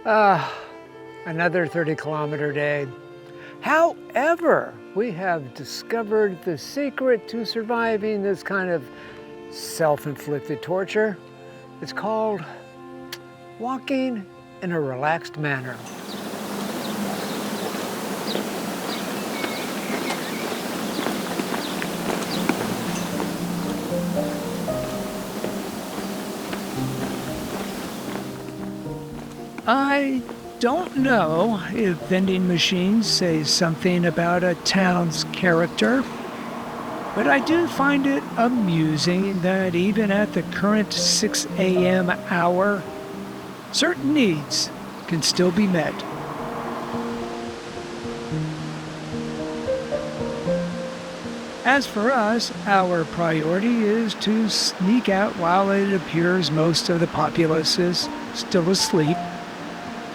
Another 30-kilometer day. However, we have discovered the secret to surviving this kind of self-inflicted torture. It's called walking in a relaxed manner. I don't know if vending machines say something about a town's character, but I do find it amusing that even at the current 6 a.m. hour, certain needs can still be met. As for us, our priority is to sneak out while it appears most of the populace is still asleep.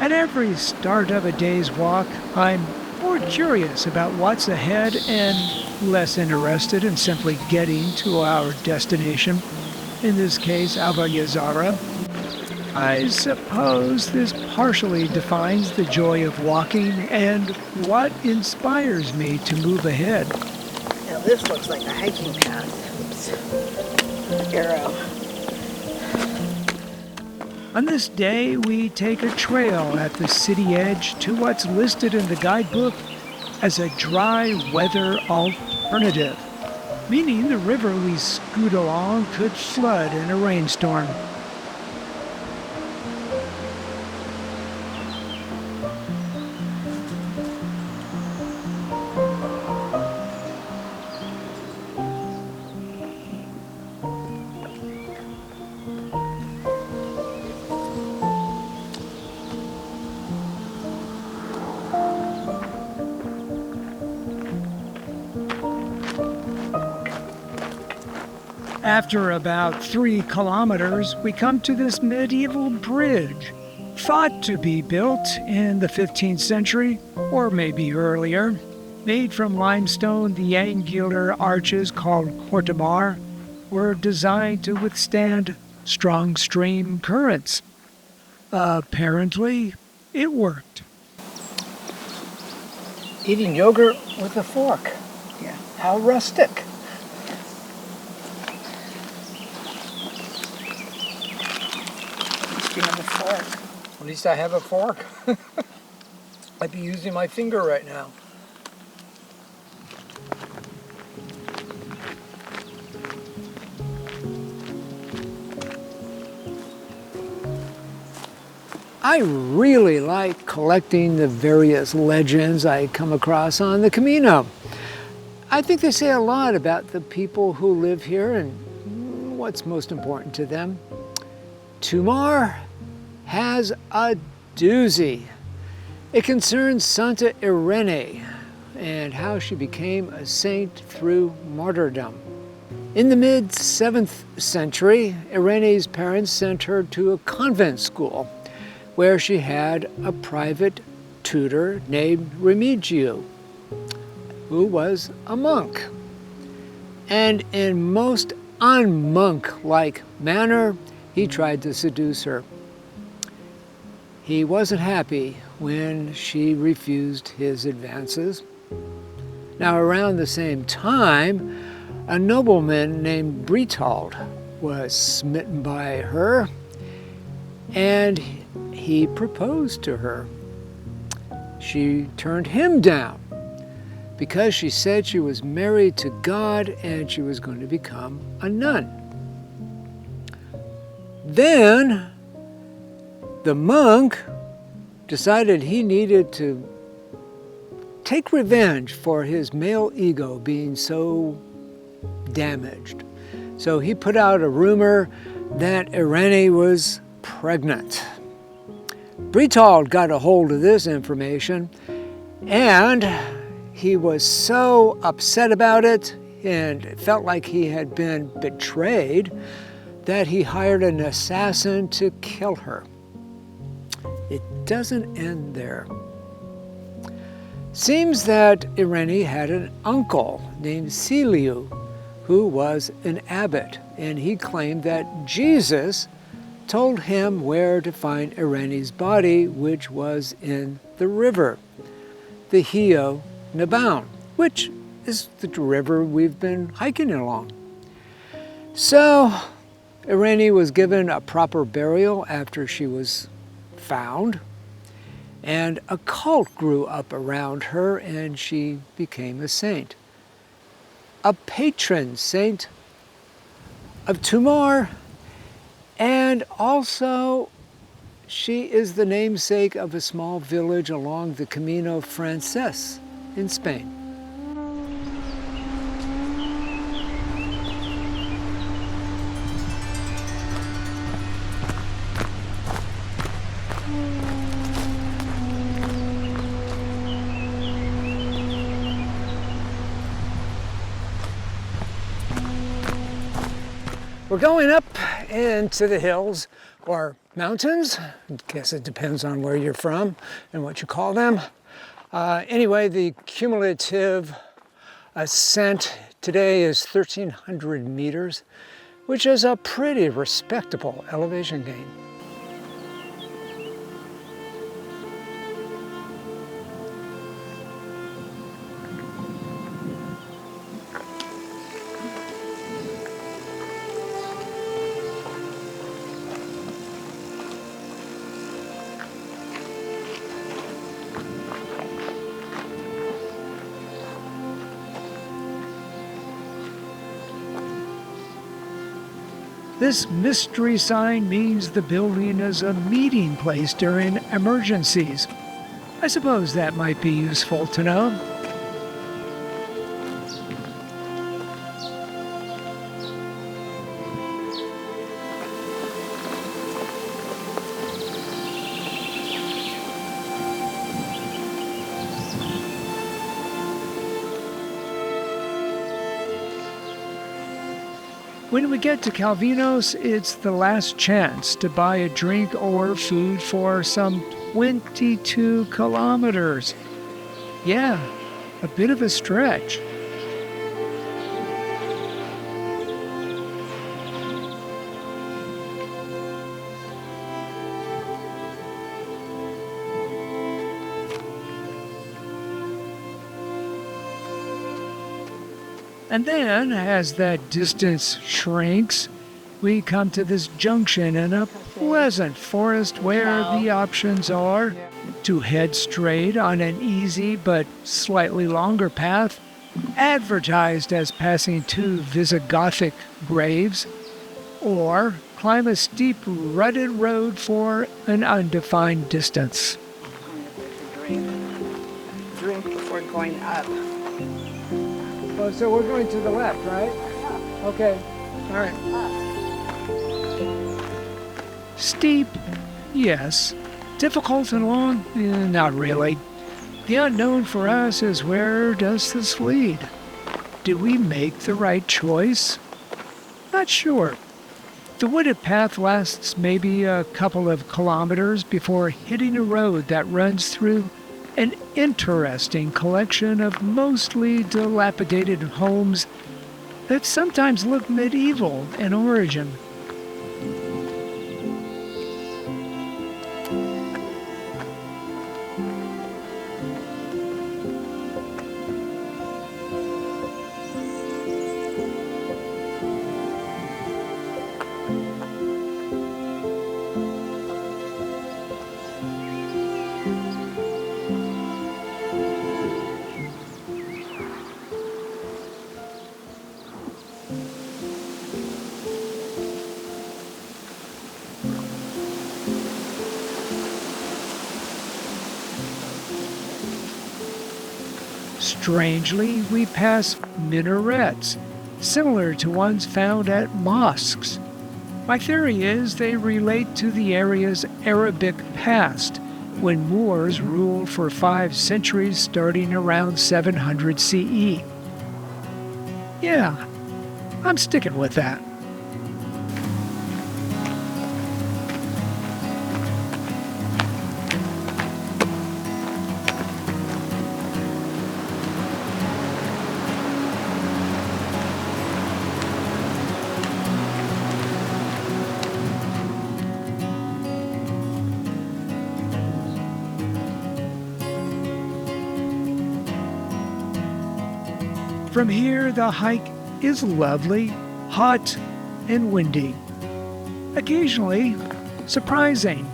At every start of a day's walk, I'm more curious about what's ahead and less interested in simply getting to our destination, in this case, Alvaiazere. I suppose this partially defines the joy of walking and what inspires me to move ahead. Now this looks like a hiking path. Oops. Arrow. On this day, we take a trail at the city edge to what's listed in the guidebook as a dry weather alternative, meaning the river we scoot along could flood in a rainstorm. After about 3 kilometers, we come to this medieval bridge, thought to be built in the 15th century, or maybe earlier. Made from limestone, the angular arches called Tomar were designed to withstand strong stream currents. Apparently, it worked. Eating yogurt with a fork. Yeah. How rustic. You have a fork. At least I have a fork. I'd be using my finger right now. I really like collecting the various legends I come across on the Camino. I think they say a lot about the people who live here and what's most important to them. Tomar has a doozy. It concerns Santa Irene and how she became a saint through martyrdom. In the mid-7th century, Irene's parents sent her to a convent school where she had a private tutor named Remigio, who was a monk. And in most un-monk-like manner, he tried to seduce her. He wasn't happy when she refused his advances. Now, around the same time, a nobleman named Britold was smitten by her, and he proposed to her. She turned him down because she said she was married to God and she was going to become a nun. Then the monk decided he needed to take revenge for his male ego being so damaged. So he put out a rumor that Irene was pregnant. Britold got a hold of this information, and he was so upset about it and felt like he had been betrayed that he hired an assassin to kill her. It doesn't end there. Seems that Irene had an uncle named Celiu who was an abbot, and he claimed that Jesus told him where to find Irene's body, which was in the river, the Rio Nabão, which is the river we've been hiking along. So Irene was given a proper burial after she was found, and a cult grew up around her, and she became a saint, a patron saint of Tomar, and also she is the namesake of a small village along the Camino Frances in Spain. We're going up into the hills or mountains. I guess it depends on where you're from and what you call them. Anyway, the cumulative ascent today is 1,300 meters, which is a pretty respectable elevation gain. This mystery sign means the building is a meeting place during emergencies. I suppose that might be useful to know. When we get to Calvinos, it's the last chance to buy a drink or food for some 22 kilometers. Yeah, a bit of a stretch. And then, as that distance shrinks, we come to this junction in a pleasant forest where the options are to head straight on an easy but slightly longer path, advertised as passing two Visigothic graves, or climb a steep rutted road for an undefined distance. Drink before going up. Oh, so we're going to the left, right? Yeah. Okay. All right. Steep, yes. Difficult and long? Not really. The unknown for us is, where does this lead? Did we make the right choice? Not sure. The wooded path lasts maybe a couple of kilometers before hitting a road that runs through an interesting collection of mostly dilapidated homes that sometimes look medieval in origin. Strangely, we pass minarets, similar to ones found at mosques. My theory is they relate to the area's Arabic past, when Moors ruled for 5 centuries starting around 700 CE. Yeah, I'm sticking with that. From here, the hike is lovely, hot, and windy. Occasionally, surprising.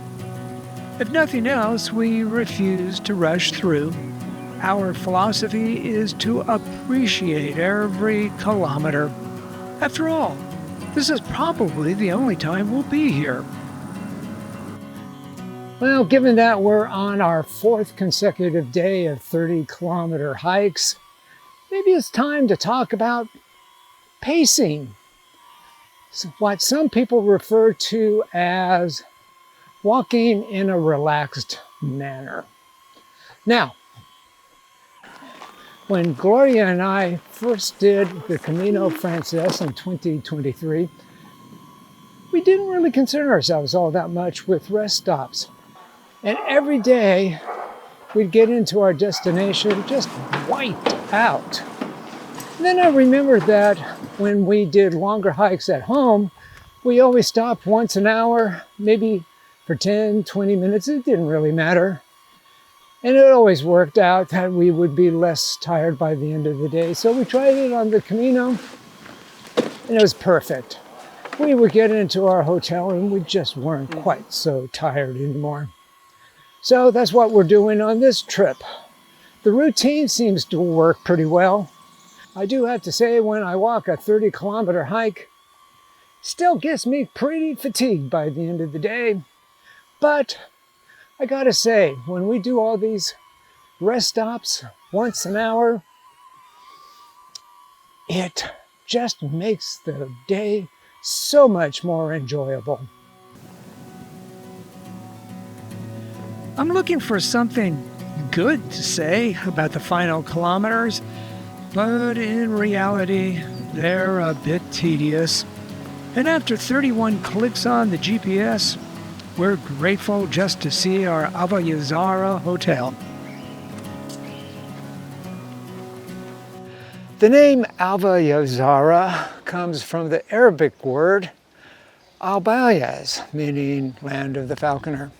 If nothing else, we refuse to rush through. Our philosophy is to appreciate every kilometer. After all, this is probably the only time we'll be here. Well, given that we're on our 4th consecutive day of 30-kilometer hikes, maybe it's time to talk about pacing. What some people refer to as walking in a relaxed manner. Now, when Gloria and I first did the Camino Frances in 2023, we didn't really concern ourselves all that much with rest stops. And every day we'd get into our destination just wiped out. And then I remembered that when we did longer hikes at home, we always stopped once an hour, maybe for 10, 20 minutes. It didn't really matter. And it always worked out that we would be less tired by the end of the day. So we tried it on the Camino, and it was perfect. We would get into our hotel and we just weren't quite so tired anymore. So that's what we're doing on this trip. The routine seems to work pretty well. I do have to say, when I walk a 30-kilometer hike, still gets me pretty fatigued by the end of the day. But I gotta say, when we do all these rest stops once an hour, it just makes the day so much more enjoyable. I'm looking for something good to say about the final kilometers, but in reality, they're a bit tedious. And after 31 clicks on the GPS, we're grateful just to see our Alvaiazere hotel. The name Alvaiazere comes from the Arabic word Albayaz, meaning land of the falconer.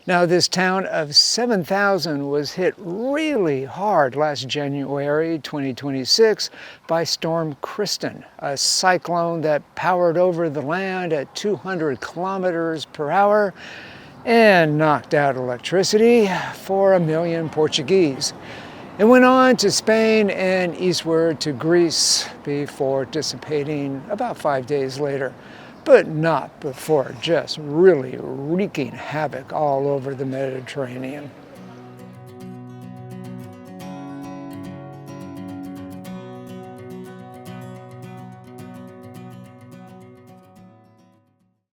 Now, this town of 7,000 was hit really hard last January 2026 by Storm Kristen, a cyclone that powered over the land at 200 kilometers per hour and knocked out electricity for 1 million Portuguese. It went on to Spain and eastward to Greece before dissipating about 5 days later, but not before just really wreaking havoc all over the Mediterranean.